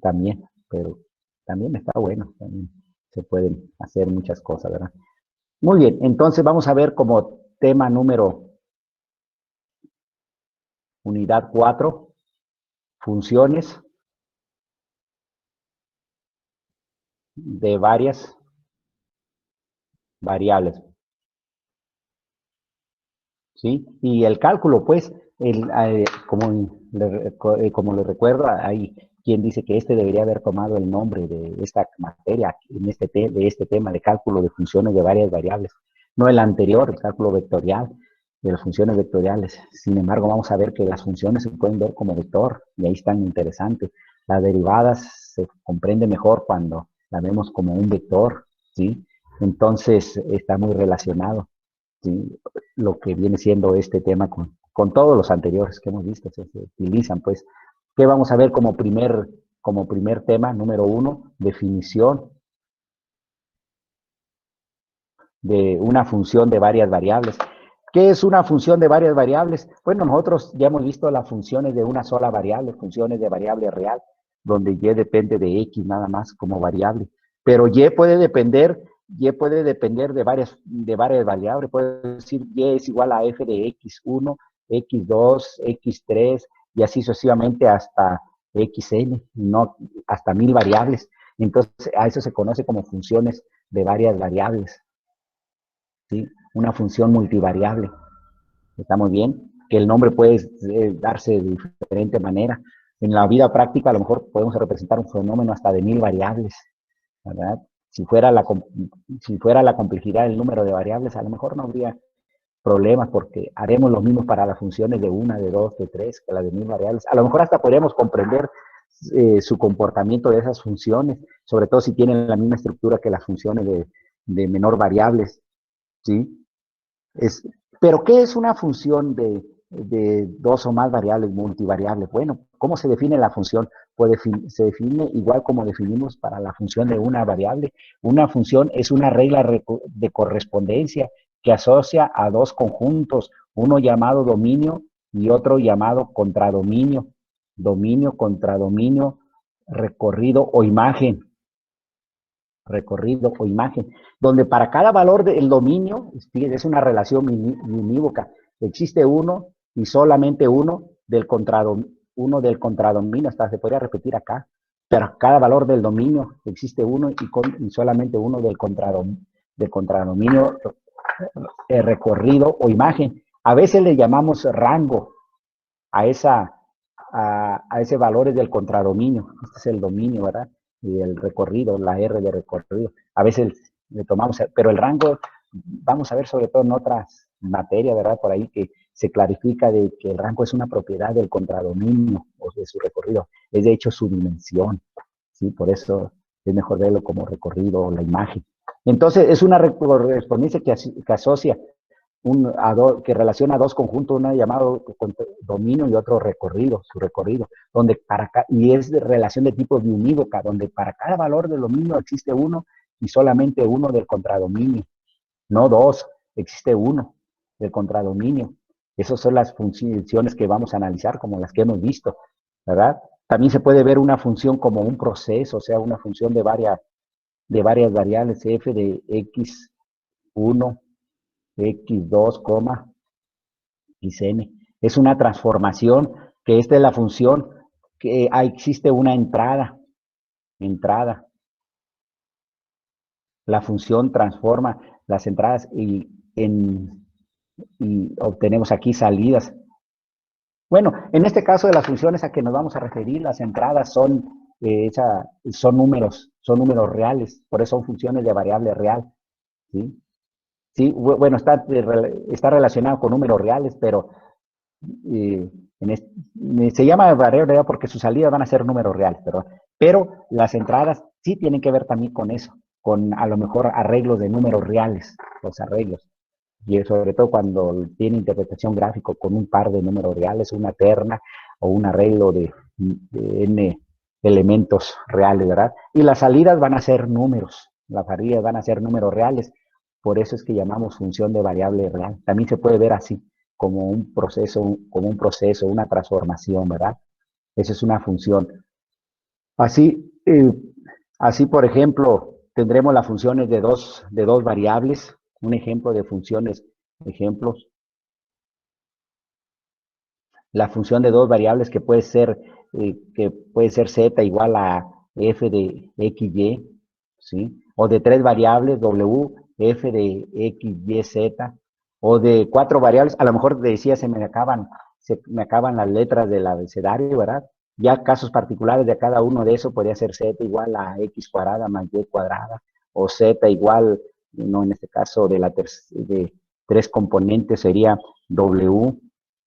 también, pero también está bueno, también se pueden hacer muchas cosas, ¿verdad? Muy bien, entonces vamos a ver como tema número unidad 4, funciones de varias variables, ¿sí? Y el cálculo, pues, como le recuerdo, hay quien dice que este debería haber tomado el nombre de esta materia, de este tema de cálculo de funciones de varias variables, no el anterior, el cálculo vectorial, de las funciones vectoriales. Sin embargo, vamos a ver que las funciones se pueden ver como vector, y ahí están interesantes. Las derivadas se comprende mejor cuando la vemos como un vector, ¿sí? Entonces, está muy relacionado, ¿sí? Lo que viene siendo este tema con todos los anteriores que hemos visto, se utilizan, pues. ¿Qué vamos a ver como primer tema? Número 1, definición de una función de varias variables. ¿Qué es una función de varias variables? Bueno, nosotros ya hemos visto las funciones de una sola variable, funciones de variable real, donde y depende de x nada más como variable. Pero y puede depender de varias variables. Puede decir y es igual a f de x1, x2, x3 y así sucesivamente hasta xn, no hasta 1000 variables. Entonces, a eso se conoce como funciones de varias variables, ¿sí? Una función multivariable. ¿Está muy bien? Que el nombre puede darse de diferente manera. En la vida práctica a lo mejor podemos representar un fenómeno hasta de 1000 variables, ¿verdad? Si fuera, si fuera la complejidad del número de variables, a lo mejor no habría problemas porque haremos lo mismo para las funciones de una, de dos, de tres, que las de 1000 variables. A lo mejor hasta podríamos comprender su comportamiento de esas funciones, sobre todo si tienen la misma estructura que las funciones de menor variables, ¿sí? Es, pero, ¿qué es una función de dos o más variables multivariables? Bueno, ¿cómo se define la función? Pues se define igual como definimos para la función de una variable. Una función es una regla de correspondencia que asocia a dos conjuntos, uno llamado dominio y otro llamado contradominio. Dominio, contradominio, recorrido o imagen, recorrido o imagen, donde para cada valor del dominio, es una relación unívoca, existe uno y solamente uno del contradominio, hasta se podría repetir acá, pero cada valor del dominio existe uno y solamente uno del contradominio, recorrido o imagen. A veces le llamamos rango a ese valor del contradominio. Este es el dominio, ¿verdad? Y el recorrido, la R de recorrido. A veces le tomamos, pero el rango, vamos a ver sobre todo en otras materias, ¿verdad? Por ahí que se clarifica de que el rango es una propiedad del contradominio o de su recorrido. Es de hecho su dimensión, ¿sí? Por eso es mejor verlo como recorrido o la imagen. Entonces, es una correspondencia que asocia que relaciona dos conjuntos, uno llamado dominio y otro recorrido, su recorrido, y es de relación de tipo biunívoca, donde para cada valor del dominio existe uno y solamente uno del contradominio, no dos, existe uno del contradominio. Esas son las funciones que vamos a analizar, como las que hemos visto, ¿verdad? También se puede ver una función como un proceso, o sea, una función de varias variables, f de x1, x2, xn. Es una transformación, que esta es la función, que existe una entrada. La función transforma las entradas y obtenemos aquí salidas. Bueno, en este caso de las funciones a que nos vamos a referir, las entradas son números reales, por eso son funciones de variable real, ¿sí? Sí, bueno, está relacionado con números reales, pero eh, se llama variable real porque sus salidas van a ser números reales, pero las entradas sí tienen que ver también con eso, con a lo mejor arreglos de números reales, los arreglos. Y sobre todo cuando tiene interpretación gráfica con un par de números reales, una terna o un arreglo de n elementos reales, ¿verdad? Y las salidas van a ser números, las salidas van a ser números reales, por eso es que llamamos función de variable real. También se puede ver así, como un proceso, una transformación, ¿verdad? Esa es una función. Así, así, por ejemplo, tendremos las funciones de dos variables. Un ejemplo de funciones, ejemplos. La función de dos variables que puede ser z igual a f de x, y, ¿sí? O de tres variables, w, f de x, y, z. O de cuatro variables, a lo mejor decía, se me acaban las letras del abecedario, ¿verdad? Ya casos particulares de cada uno de esos podría ser z igual a x cuadrada más y cuadrada, o z igual, no en este caso de tres componentes sería w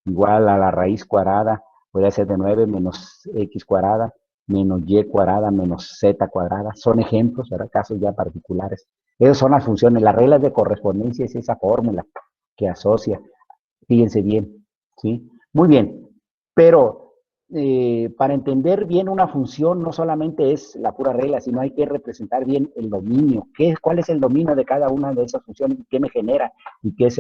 igual a la raíz cuadrada, podría ser de 9 menos x cuadrada, menos y cuadrada, menos z cuadrada. Son ejemplos, ¿verdad? Casos ya particulares. Esas son las funciones. Las reglas de correspondencia es esa fórmula que asocia. Fíjense bien, ¿sí? Muy bien, pero para entender bien una función no solamente es la pura regla, sino hay que representar bien el dominio. ¿Cuál es el dominio de cada una de esas funciones? ¿Qué me genera? ¿Y qué es